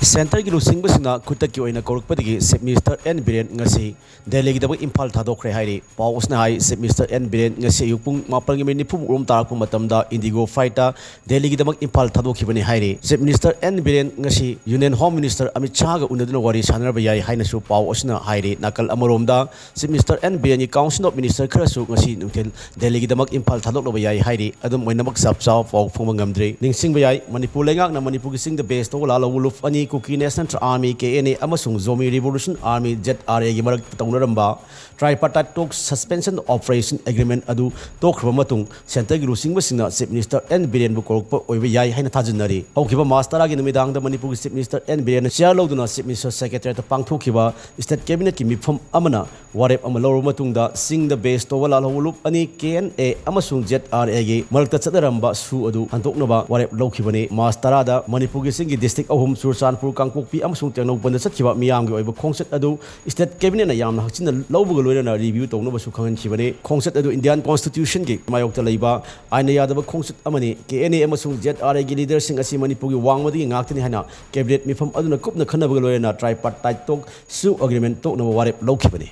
Center ki Luchingba singna kutak ki oina Kourakpadagi Chief Minister N.Biren ngasi Delhi ki dabang Imphal thadokre hairi paw usna hai Chief Minister N.Biren ngasi yupung mapal ngi meni phum rum tarak matamda Indigo fighter Delhi ki dabang Imphal thadokibani hairi Chief Minister N.Biren ngasi Union Home Minister Amit Shah ga unaduna wari sanarba yai haina su paw usna hairi nakal amaromda Chief Minister N.Biren ki Council of Minister kharasu ngasi nutil Delhi ki dabang Imphal thadokloba yai hairi adum oinamak sapchaw paw phungba ngamdre ningsingba yai Manipur lengak na Manipur ki sing the best to la wuluf ani Kuki National Army KNA amasung Zomi Revolution Army ZRA gi marak taunaramba tripartite talk suspension operation agreement adu tokhra matung center gi Luchingba singna Chief Minister N.Biren bu korokpa oiba yai haina thajinari haukiba mastara gi numidang da Manipur Chief Minister N.Biren chair loduna Chief Minister Secretary ta pangthokiba state cabinet ki mifam amana warep ama lawru matung da sing the base to wala hulup ani KNA amasung ZRA gi marak ta chadaramba su adu antoknaba warep lawkhibani mastara da Manipur gi sing gi district ahum sursan Kangpokpi amasung Tengno Banda Satchiba Miyam gi oiba khongset adu state cabinet na yamna hakchina lawbuga loirana review tawna basu khangan chibani khongset adu Indian constitution gi mayokta leiba aina yadaba khongset amani KNA amasung ZRA gi leader sing asi Manipur gi wangmadi ngaktani hana cabinet mifam aduna kupna khanabaga loirana tripartite talk su agreement tokna warep lawkhibani